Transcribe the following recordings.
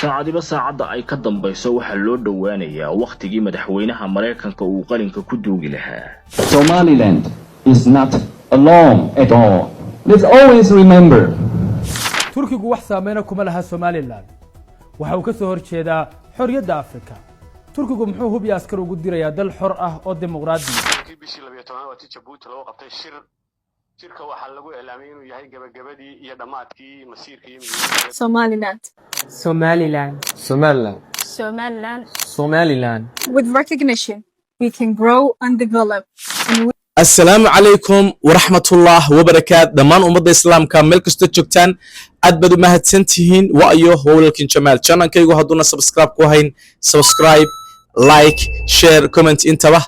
saacadiba saacada ay ka dambayso waxa loo dhawaanayaa waqtigii madaxweynaha Mareykanka uu qalinka ku duugi lahaa. Somaliland is not alone at all. Let's always remember. Turkigu wax saameyn kuma laha Somaliland. Waxa uu ka soo horjeedaa xorriyadda Afrika. Turkigu muxuu hubiyaa askar ugu dirayaa dal xor ah oo dimuqraadi ah. bishii 12 waati Djibouti lagu qabtay shirka waxa lagu eelaamay inuu yahay gabagabadii iyo dhamaadkii masiirkii Somaliland. With recognition, we can grow and develop. Assalamu alaikum wa rahmatullah wa barakatuh. Dhammaan ummadda islaamka meel kasta joogtaan aad baad u mahadsantihiin wa ayo howlkan Jamaal channelkaygu haduna subscribe ku hayn subscribe like share comment intaba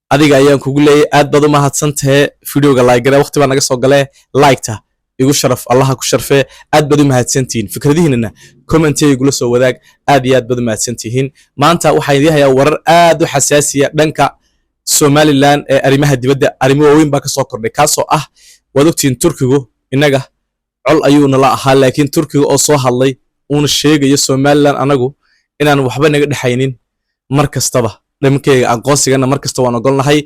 adiga ayaan kugu leeyahay aad baad u mahadsantahay videoga like gara waqti baa naga soo galay like ta igu sharaf Allah ku sharfee aad baad u mahadsantihiin fikradihiinna comment ay igula soo wadaag aad iyo aad baad u mahadsantihiin maanta waxaan idin hayaa warar aad u xasaasiya dhanka Somaliland ee arimaha dibadda arimo weyn baa ka soo kordhay kaasoo ah wadogtiin Turkigu inaga col ayuuna la ahaa laakiin Turkiga oo soo hadlay uuna sheegayo Somaliland anagu inaan waxba naga dhaxaynin mar kastaba dhamkeyga aqoonsigana mar kasta waan ogolnahay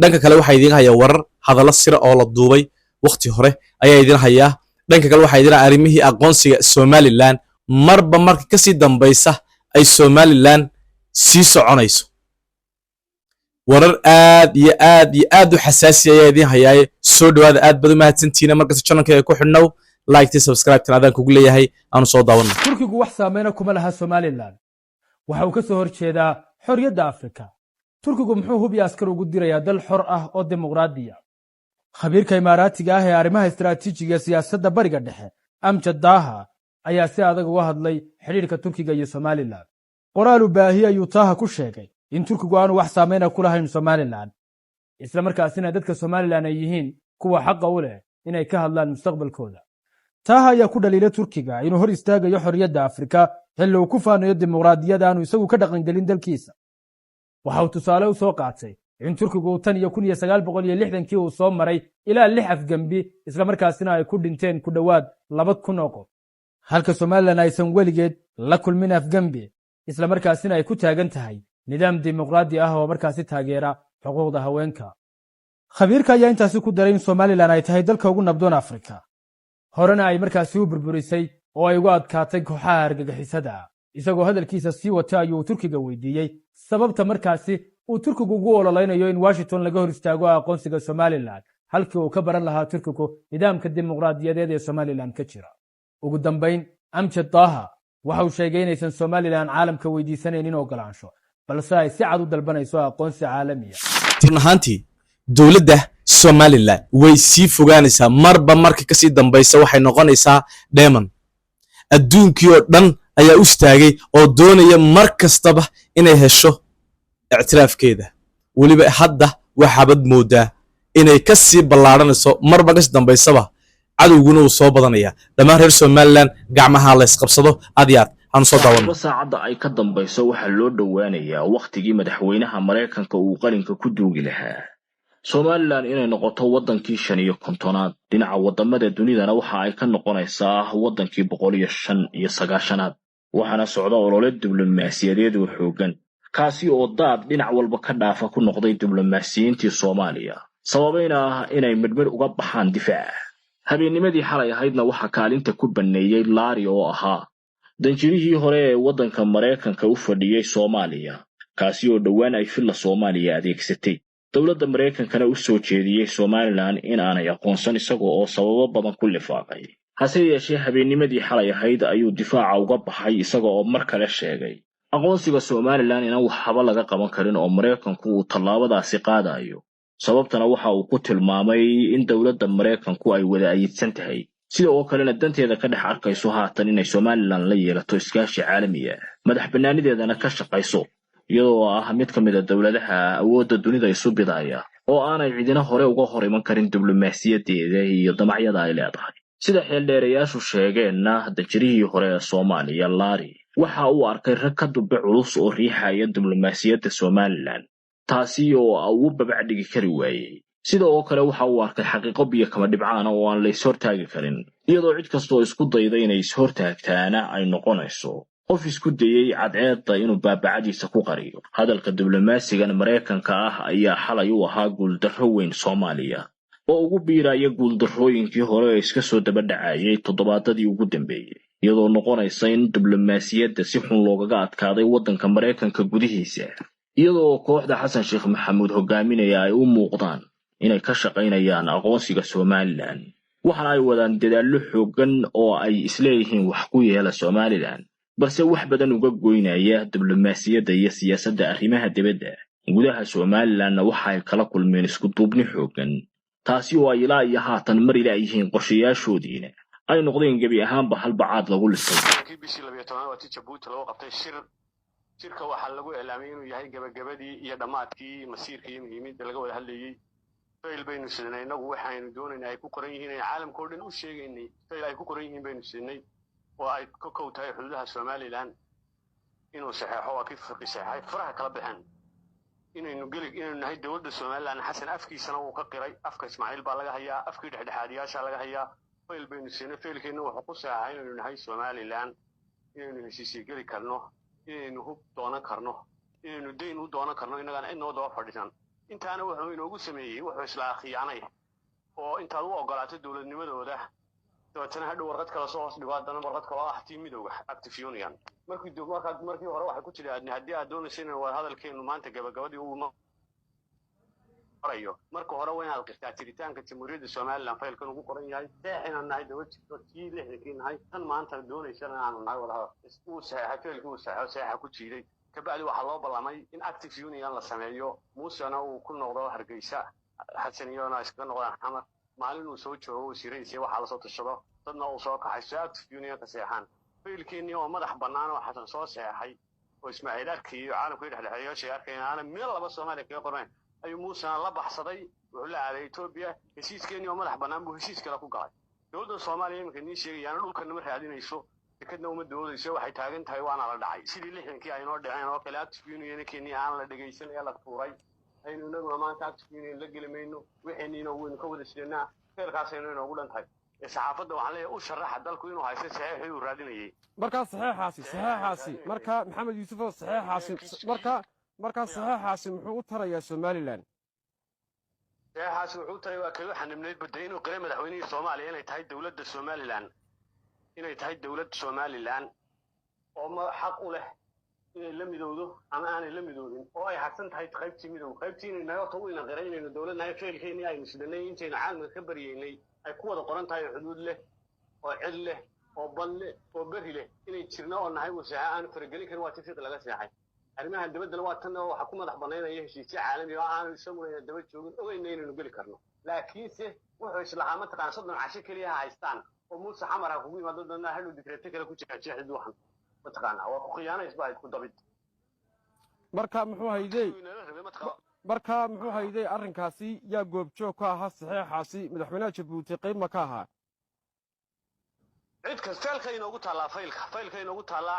dhanka kale waxa idin hayaa warar hadallo sir oo la duubay waqti hore ayaa idin hayaa dhanka kale waxa idin arimihii aqoonsiga Somaliland marba marka ka sii dambaysa ay Somaliland sii soconayso warar aad u xasaasi ah idin hayaay soo dhawaada aad baad u mahadsantiina marka channelka ku xidhnow like subscribe tanadaan kugu leeyahay aanu soo daawano Turkigu wax saameyn kuma laha Somaliland waxa uu ka soo horjeedaa xorriyadda Afrika Turkigu muxuu hubiyaa askar ugu dirayaa dal xor ah oo dimuqraadi ah khabiirka Imaaraatiga ah ee arrimaha istiraatiijiga siyaasadda bariga dhexe Amjad Daha ayaa si adag uga hadlay xiriirka Turkiga iyo Somaliland qoraal u baahiya ayuu Taha ku sheegay in Turkigu aanu wax saameyn ku lahayn Somaliland isla markaasina dadka Somaliland ay yihiin kuwa xaq u leh inay ka hadlaan mustaqbalkooda Taha ayaa ku dhaliilay Turkiga inuu hor istaagayo xorriyadda Afrika xilli uu ku faanayo dimuqraadiyadda aanu isagu ka dhaqan gelin dalkiisa waxa uu tusaale u soo qaatay in Turkigu tan iyo 1960kii uu soo maray ilaa 6 afgambi isla markaasina ay ku dhinteen ku dhawaad 2,000 oo qof halka Somaliland aysan weligeed la kulmin afgambi isla markaasina ay ku taagan tahay nidaam dimuqraadi ah oo markaasi taageera xuquuqda haweenka khabiirka ayaa intaasi ku daray in Somaliland ay tahay dalka ugu nabdoon Afrika horena ay markaasi u burburisay oo ay ugu adkaatay kooxaha argagixisada isagoo hadalkiisa sii wata ayuu Turkiga weydiiyay sababta markaasi uu Turkigu ugu ololeynayo in Washington laga hor istaago aqoonsiga Somaliland halkii uu ka baran lahaa Turkigu nidaamka dimuqraadiyadeed ee Somaliland ka jira ugu dambeyn Amjad Daha waxa uu sheegay inaysan Somaliland caalamka weydiisanaynin ogolaansho balse ay si cad u dalbanayso aqoonsi caalami ah tirnaantii dawladda Somaliland way sii fogaanaysaa marba marka ka sii dambaysa waxay noqonaysaa dheeman adduunkii oo dhan ayaa u istaagay oo doonaya mar kastaba inay hesho ictiraafkeeda waliba hadda waxaabad moodaa inay ka sii ballaaranayso marba ka sii dambaysaba cadowguna uu soo badanaya dhammaan reer Somaliland gacmaha la isqabsado adiyaad aan soo daawano saacada ay ka dambayso waxa loo dhawaanayaa waqtigii madaxweynaha Mareykanka uu qalinka ku duugi lahaa Somaliland inay noqoto wadankii 55aad dhinaca wadamada dunidana waxa ay ka noqonaysaa wadankii 195aad waxaana socda olole diblomaasiyadeed oo xoogan kaasi oo daad dhinac walba ka dhaafa ku noqday diblomaasiyiintii Soomaaliya sababayna inay midmid uga baxaan difaac habeennimadii xalay ahaydna waxa kaalinta ku baneeyay Laari oo ahaa danjirihii hore ee wadanka Mareykanka u fadhiyay Soomaaliya kaasi oo dhawaan ay filla Soomaaliya adeegsatay dawladda Mareykankana u soo jeediyay Somaliland in aanay aqoonsan isagoo oo sababo badan ku lifaaqay hase yeeshee habeennimadii xalay ahayd ayuu difaaca uga baxay isagoo oo mar kale sheegay aqoonsiga Somaliland inaan waxba laga qaban karin oo Mareykanku uu tallaabadaasi qaadayo sababtana waxa uu ku tilmaamay in dawladda Mareykanku ay wada ayidsan tahay sida oo kalena danteeda ka dhex arkayso haatan inay Somaliland la yeelato iskaashi caalami ah madax bannaanideedana ka shaqayso iyadoo ah mid ka mid ah dawladaha awoodda dunida isu bidaya oo aanay cidina hore uga hor iman karin diblomaasiyadeeda iyo damacyada ay leedahay sida xeeldheerayaashu sheegeenna danjirihii hore ee Soomaaliya Laari waxa uu arkay rag ka dubbe culus oo riixaya diblomaasiyadda Somaliland taasi oo uu babacdhigi kari waayay sidoo kale waxa uu arkay xaqiiqo biyo kama dhibcaan oo aan la is hortaagi karin iyadoo cid kasta oo isku dayday inay is hortaagtaana ay noqonayso qof isku dayay cadceedda inuu baabacadiisa ku qariyo. Hadalka diblomaasigan Mareykanka ah ayaa xalay u ahaa guuldarro weyn Soomaaliya oo ugu biiraya guuldarrooyinkii hore ee iska soo daba dhacayay toddobaadadii ugu dambeeyay, iyadoo noqonaysa in diblomaasiyadda si xun loogaga adkaaday waddanka Mareykanka gudihiisa, iyadoo kooxda Xasan Sheekh Maxamuud hogaaminaya ay u muuqdaan inay ka shaqaynayaan aqoonsiga Somaliland. waxana ay wadaan dadaallo xooggan oo ay isleeyihiin wax ku yeela Somaliland, balse wax badan uga goynaya diblomaasiyadda iyo siyaasadda arrimaha dibadda. gudaha Somalilandna waxa ay kala kulmeen isku duubni xooggan, taasi oo ay ilaa iyo haatan mar ilaa yihiin qorshayaashoodiina ay noqdeen gebi ahaanba halbacaad lagu lisay. bishii 12 waa Djibouti lagu qabtay shirka waxaa lagu eelaamay inuu yahay gabagabadii iyo dhamaadkii masiirka iyo muhiimadda laga wada hadlayay. fayl baynu siinay inagu waxaynu doonaynaa ay ku qoran yihiin in caalamka oo dhan u sheegaynay fayl ay ku qoran yihiin baynu siinay oo ay ka kowtahay xuduudaha Somaliland inuu saxeexo waa kii fiqi saxeexay faraha kala baxan inaynu nahay dawladda Somaliland. xasan afkiisana uu ka qiray, afka Ismaaciil baa laga hayaa, afkii dhexdhexaadiyaasha laga hayaa. fayl baynu siinay, faylkeena wuxuu ku saxeexay inaynu nahay Somaliland, inaynu heshiisii geli karno, inaynu hub doonan karno, inaynu deyn u doonan karno innagana cidnoo daba fadhisan. intaana wuxuu inoogu sameeyey wuxuu isla khiyaanay oo intaad u ogolaato dawladnimadooda dabeetana hadhow warqad kale soo hoos dhigo haddana warqad kale oo ah tii midowga Active Union. markii hore waxay ku jiraan haddii aad doonayso in wada hadalkeenu maanta gabagabadii uu marayo, marka hore waa inaad qirtaa jiritaanka Jamhuuriyadda Somaliland faylkan ugu qoran yahay inaan nahay dawlad jirto tii 60kii nahay tan maanta doonaysana aanu nahay wada hadal uu saxeexay faylkii uu saxeexay ku jiiday. kabacdi waxaa loo ballamay in Active Union la sameeyo, muusana uu ku noqdo Hargeysa, xasan iyona iska noqdaan xamar. maalin uu soo joogo wasiiradiisa waxaa la soo tashado, dadna uu soo kaxayso Active Union ka saxeexan. faylkeennii oo madax bannaan oo xasan soo saxeexay oo Ismaaciil arkay iyo caalamka dhexdhexaadiyaasha arkayna meel laba Soomaaliya kaga qornaan ayuu muusana la baxsaday, wuxuu la aaday Ethiopia. heshiiskeenii oo madax bannaan buu heshiis kale ku galay. dawladda Soomaaliya iminka nii sheegayaan dhulka nama raadinayso, kadna uma doodayso, waxay taagan tahay waana la dhacay sidii 60kii ay noo dhaceen oo kale. Active Union keenii aan la dhageysan ee la tuuray aynu inagu maanta Active Union la gelimayno, wixiina weyn ka wada sidnaa feerkaas aynu inoogu dhantahay. saxaafadda waxaan leeyahay u sharaxa dalku inuu haysto saxiixii uu raadinayay. markaa saxiixaasi markaa maxamed yuusuf oo saxiixaasi markaa saxiixaasi muxuu u tarayaa Somaliland? saxiixaasi wuxuu taray waa kaga xanibneyd baday inuu qiray madaxweynihii Soomaaliya inay tahay dawladda Somaliland, inay tahay dawlad Somaliland oo xaq u leh inay la midowdo ama aanay la midoodin, oo ay xaqsan tahay qaybtii midowga qaybtii inay naga tahay inay qiray inay dawlad nahay faylkeennii aynu sidnay intayna caalamka ka bariyeynay ay ku wada qoran tahay xuduud leh oo cid leh oo bal leh oo bari leh inay jirno oo nahay wasaxa aan faragelin karin. waa tifiq laga saxay arrimaha dibadda waa tan oo waxa ku madax banaanaya heshiisyo caalami ah aan Soomaaliya daba joogin ogeyna inaynu geli karno. laakiinse wuxuu islahaa ma taqaan 30 casho kaliya haystaan oo muuse xamara kugu yimaado dadna hal dikreete kale ku jeexjeexid waxan ma taqaan waa ku khiyaanays baa ku dabid. marka muxuu hayday arrinkaasi yaa goobjoog ka ahaa saxiixaasi madaxweynaha Djibouti qayb ma ka ahaa? cid kasta faylka inoogu taala faylka inoogu taala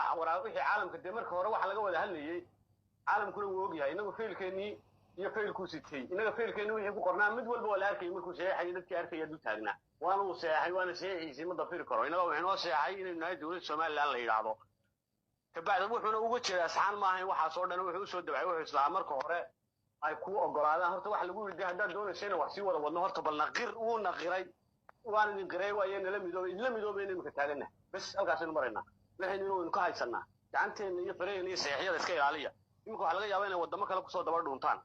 wixii caalamka de marka hore waxa laga wada hadlayay caalamkuna wuu ogyahay. inagu faylkeennii iyo faylku sitay inaga faylkeennii wixii ku qornaa mid walba waa la arkay markuu saxiixay dadkii arkaya dul taagnaa waana uu saxiixay waana saxiixiisii ma dafiri karo. inaga waxay noo saxiixay inaynu nahay dawlad Somaliland la yiraahdo. kabacdi wuxuuna uga jeedaa saxan ma ahayn waxaas oo dhan wuxuu soo dabcay wuxuu islaa marka hore ay ku ogolaadaan. horta waxa lagu yidhi haddaad doonaysayna wax sii wada wadno horta bal naqir uu naqiray waan idin qiray waayeen la midoobay inaynu ka taagana bas halkaasaynu maraynaa. waxaynu inuu ka haysanaa gacanteena iyo fareen iyo saxiixyada iska ilaaliya. imika waxa laga yaabaa inay wadamo kale ku soo daba dhuuntaan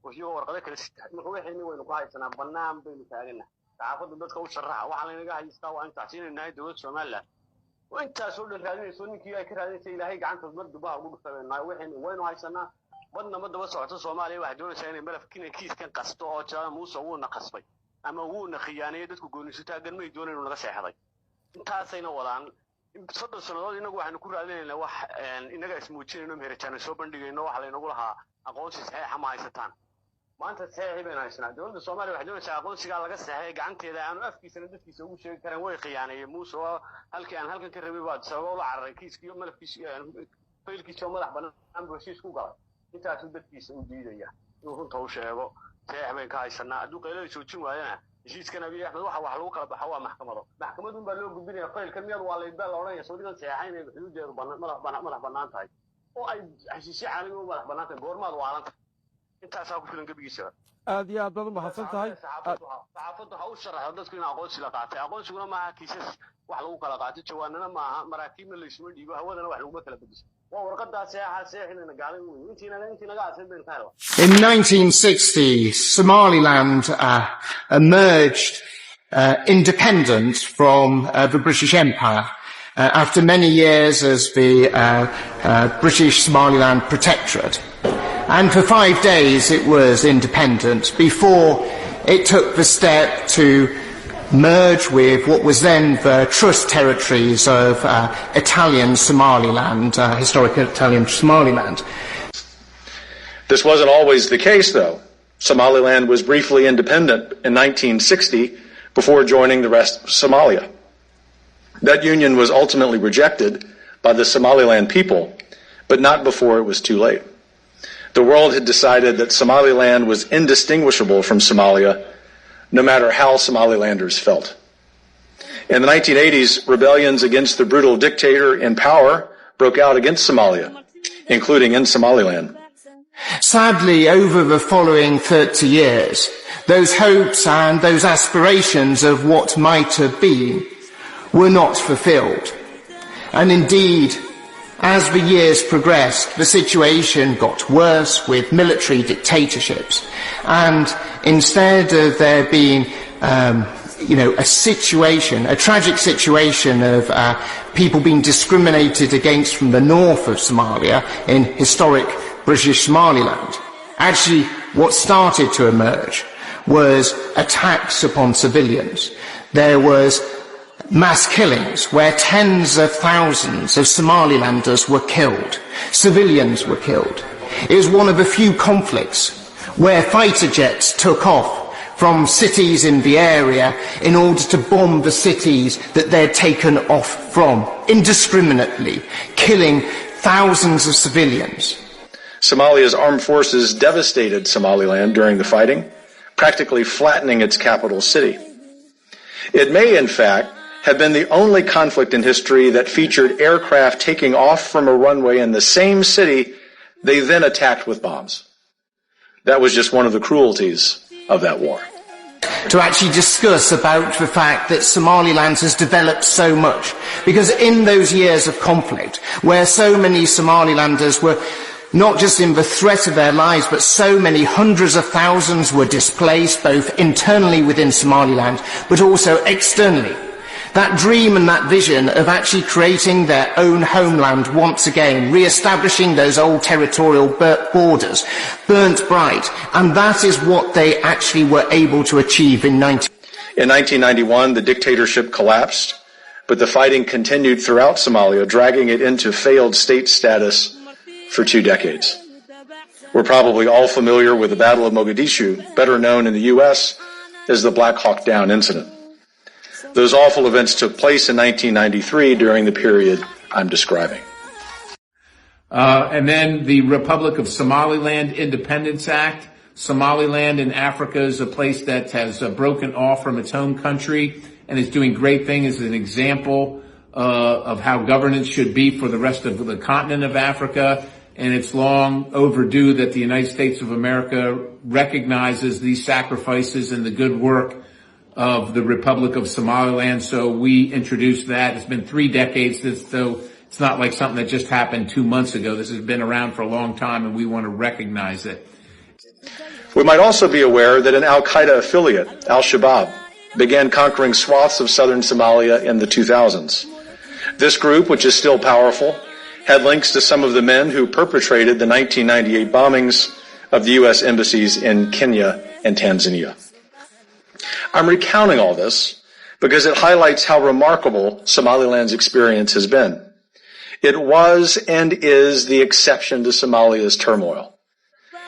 oo warqado kale sita. imika waxaynu waynu ku haysanaa bannaan baynu taagana. saxaafaddu dadka u sharaxa waxa laynaga haystaa waa intaas inaynu nahay dawlad Somaliland oo intaas oo dhan raadinayso ninkii ay ka raadinayso ilaahay gacantood mar dubaha ugu dhufaynaay. waynu haysanaa badna ma daba socoto Soomaaliya waxay doonaysaa inay malafkiina kiiskan qasto oo jara muuse uu naqasbay ama uu khiyaanay dadku goonisu taagan may doonayeen inuu naga seexday. intaasayna wadaan 30 sanadood inagu waxaanu ku raadinaynaa wax inaga ismuujinayno meherjaan soo bandhigayno waxa laynagu lahaa aqoonsi saxiix ma haysataan. maanta saxiix bayna haysanaa. dawladda Soomaaliya waxay doonaysaa aqoonsiga laga saxiixay gacanteeda aanu afkiisana dadkiisa ugu sheegi karaan way khiyaanayeen muuse oo halkii aan halkan ka rabay baad sabab la cararay kiiskiyo malafkiisa faylkiisa madax bannaan buu heshiis ku galay. intaas dadkiisa u diidaya inuu runta u sheego. saxiix bay ka haysanaa. hadduu qaylada joojin waayana heshiiskan Abiy Ahmed waxa wax lagu kala baxo waa maxkamado maxkamadun baa loo gudbinaya faylkan miyad waa laydbaa la odhanaya sawdigan saxeexayn ee xuduudeedu madax bannaan tahay oo ay heshiisyo caalami u madax bannaan tahay goormaad waalanta intaasaa ku filan gebigiisa aad iyo aad baad u mahadsan tahay saxaafaddu ha u sharaxo dadku in aqoonsi la qaatay aqoonsiguna maaha kiisas wax lagu kala qaato jawaanana maaha maraakiibna laysuma dhiibo hawadana wax laguma kala bedesho waa warqadaa saxeexa saxeexinayna gaalin weyn intii naga asayd baynu ka helaa. In 1960, Somaliland emerged independent from the British Empire after many years as the British Somaliland Protectorate. And for 5 days it was independent before it took the step to merge with what was then the trust territories of Italian Somaliland, historic Italian Somaliland. This wasn't always the case, though. Somaliland was briefly independent in 1960 before joining the rest of Somalia. That union was ultimately rejected by the Somaliland people, but not before it was too late. The world had decided that Somaliland was indistinguishable from Somalia, no matter how Somalilanders felt. In the 1980s, rebellions against the brutal dictator in power broke out against Somalia, including in Somaliland. Sadly, over the following 30 years, those hopes and those aspirations of what might have been were not fulfilled. And indeed, as the years progressed, the situation got worse with military dictatorships. And instead of there being, a tragic situation of people being discriminated against from the north of Somalia in historic British Somaliland, actually what started to emerge was attacks upon civilians. There was mass killings where tens of thousands of Somalilanders were killed. Civilians were killed. It was one of a few conflicts where fighter jets took off from cities in the area in order to bomb the cities that they'd taken off from, indiscriminately, killing thousands of civilians. Somalia's armed forces devastated Somaliland during the fighting, practically flattening its capital city. It may, in fact, have been the only conflict in history that featured aircraft taking off from a runway in the same city they then attacked with bombs. That was just one of the cruelties of that war. To actually discuss about the fact that Somaliland has developed so much, because in those years of conflict, where so many Somalilanders were not just in the threat of their lives, but so many hundreds of thousands were displaced, both internally within Somaliland, but also externally. That dream and that vision of actually creating their own homeland once again, re-establishing those old territorial borders, burnt bright. And that is what they actually were able to achieve in 1991, the dictatorship collapsed, but the fighting continued throughout Somalia, dragging it into failed state status for 2 decades. We're probably all familiar with the Battle of Mogadishu, better known in the U.S. as the Black Hawk Down incident. Those awful events took place in 1993 during the period I'm describing. And then the Republic of Somaliland Independence Act. Somaliland in Africa is a place that has broken off from its home country and is doing great things as an example of how governance should be for the rest of the continent of Africa. And it's long overdue that the United States of America recognizes these sacrifices and the good work of the Republic of Somaliland. So we introduced that. It's been 3 decades, so it's not like something that just happened 2 months ago. This has been around for a long time, and we want to recognize it. We might also be aware that an Al-Qaeda affiliate, Al-Shabaab, began conquering swaths of southern Somalia in the 2000s. This group, which is still powerful, had links to some of the men who perpetrated the 1998 bombings of the U.S. embassies in Kenya and Tanzania. I'm recounting all this because it highlights how remarkable Somaliland's experience has been. It was and is the exception to Somalia's turmoil.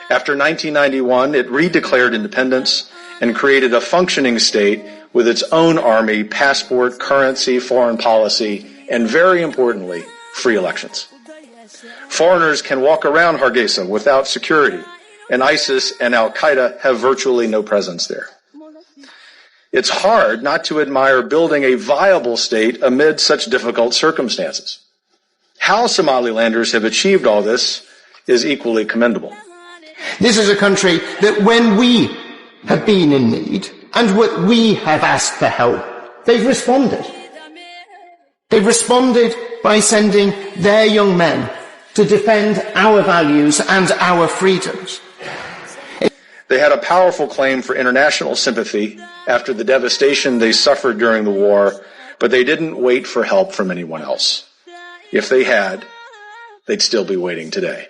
After 1991, it redeclared independence and created a functioning state with its own army, passport, currency, foreign policy, and very importantly, free elections. Foreigners can walk around Hargeisa without security, and ISIS and Al-Qaeda have virtually no presence there. it's hard not to admire building a viable state amid such difficult circumstances. How Somalilanders have achieved all this is equally commendable. This is a country that when we have been in need and what we have asked for help, they've responded. They've responded by sending their young men to defend our values and our freedoms. They had a powerful claim for international sympathy after the devastation they suffered during the war, but they didn't wait for help from anyone else. If they had, they'd still be waiting today.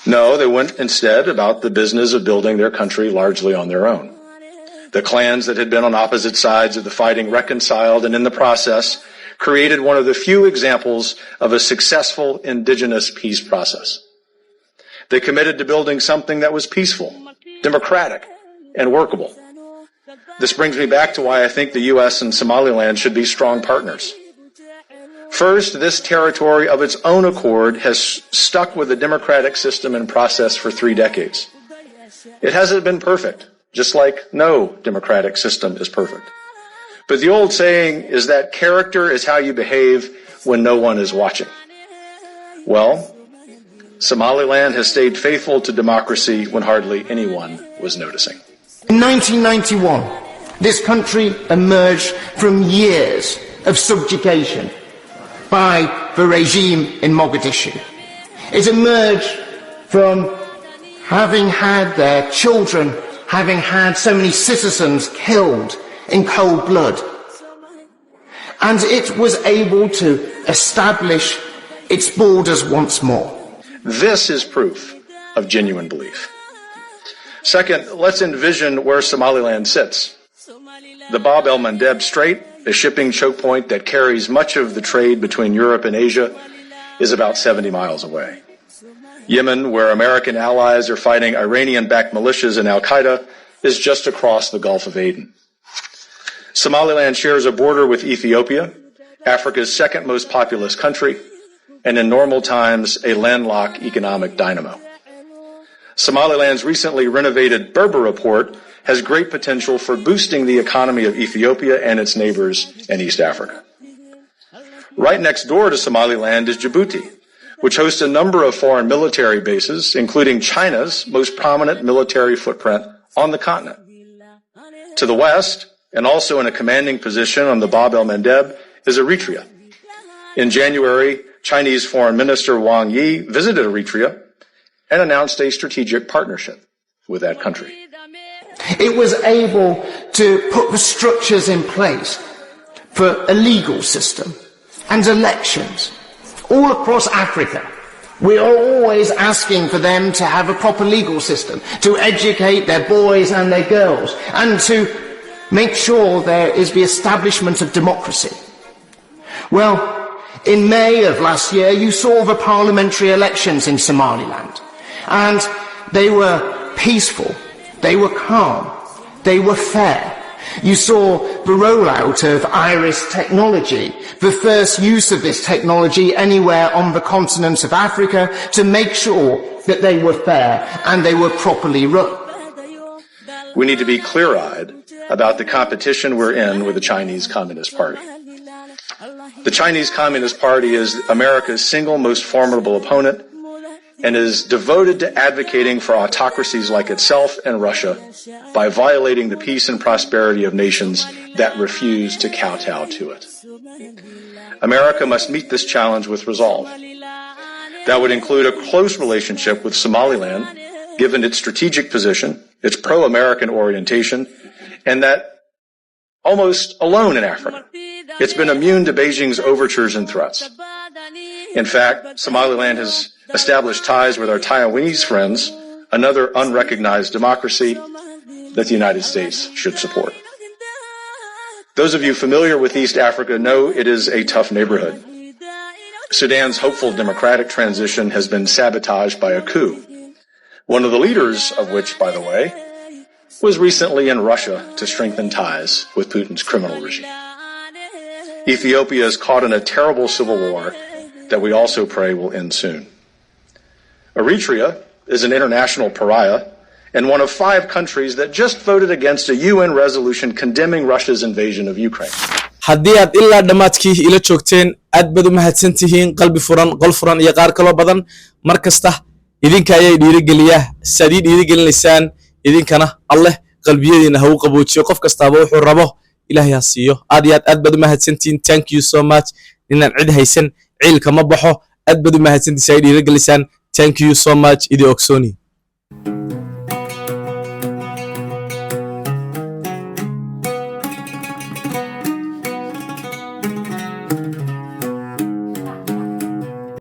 No, they went instead about the business of building their country largely on their own. The clans that had been on opposite sides of the fighting reconciled, and in the process created one of the few examples of a successful indigenous peace process. They committed to building something that was peaceful, democratic, and workable. This brings me back to why I think the U.S. and Somaliland should be strong partners. First, this territory of its own accord has stuck with the democratic system and process for 3 decades. It hasn't been perfect, just like no democratic system is perfect. But the old saying is that character is how you behave when no one is watching. Well, Somaliland has stayed faithful to democracy when hardly anyone was noticing. In 1991, this country emerged from years of subjugation by the regime in Mogadishu. It emerged from having had their children, having had so many citizens killed in cold blood. And it was able to establish its borders once more. This is proof of genuine belief. Second, let's envision where Somaliland sits. The Bab el-Mandeb Strait, a shipping choke point that carries much of the trade between Europe and Asia, is about 70 miles away. Yemen, where American allies are fighting Iranian-backed militias and Al-Qaeda, is just across the Gulf of Aden. Somaliland shares a border with Ethiopia, Africa's second most populous country, and in normal times, a landlocked economic dynamo. Somaliland's recently renovated Berbera port has great potential for boosting the economy of Ethiopia and its neighbors in East Africa. Right next door to Somaliland is Djibouti, which hosts a number of foreign military bases, including China's most prominent military footprint on the continent. To the west, and also in a commanding position on the Bab el-Mandeb, is Eritrea. In January, Chinese Foreign Minister Wang Yi visited Eritrea and announced a strategic partnership with that country. It was able to put the structures in place for a legal system and elections all across Africa. We are always asking for them to have a proper legal system, to educate their boys and their girls, and to make sure there is the establishment of democracy. Well, in May of last year, you saw the parliamentary elections in Somaliland, and they were peaceful, they were calm, they were fair. You saw the rollout of iris technology, the first use of this technology anywhere on the continent of Africa, to make sure that they were fair and they were properly run. We need to be clear-eyed about the competition we're in with the Chinese Communist Party. The Chinese Communist Party is America's single most formidable opponent and is devoted to advocating for autocracies like itself and Russia by violating the peace and prosperity of nations that refuse to kowtow to it. America must meet this challenge with resolve. That would include a close relationship with Somaliland, given its strategic position, its pro-American orientation, and that almost alone in Africa, it's been immune to Beijing's overtures and threats. In fact, Somaliland has established ties with our Taiwanese friends, another unrecognized democracy that the United States should support. Those of you familiar with East Africa know it is a tough neighborhood. Sudan's hopeful democratic transition has been sabotaged by a coup, one of the leaders of which, by the way, was recently in Russia to strengthen ties with Putin's criminal regime. Ethiopia is caught in a terrible civil war that we also pray will end soon. Eritrea is an international pariah and one of 5 countries that just voted against a UN resolution condemning Russia's invasion of Ukraine. haddii aad ilaa dhammaadkii ila joogteen aad baad u mahadsan tihiin qalbi furan qol furan iyo qaar kaloo badan mar kasta idinka ayay dhiirigeliyaa saad ii dhiirigelineysaan idinkana alleh qalbiyadiina ha u qaboojiyo qof kastaaba wuxuu rabo ilaahay ha siiyo aad iyo aad baad u mahadsantihiin thank you so much inaan cid haysan ciilka ma baxo aad baad u mahadsantihiin saad ii dhiirigelisaan thank you so much idi ogsooni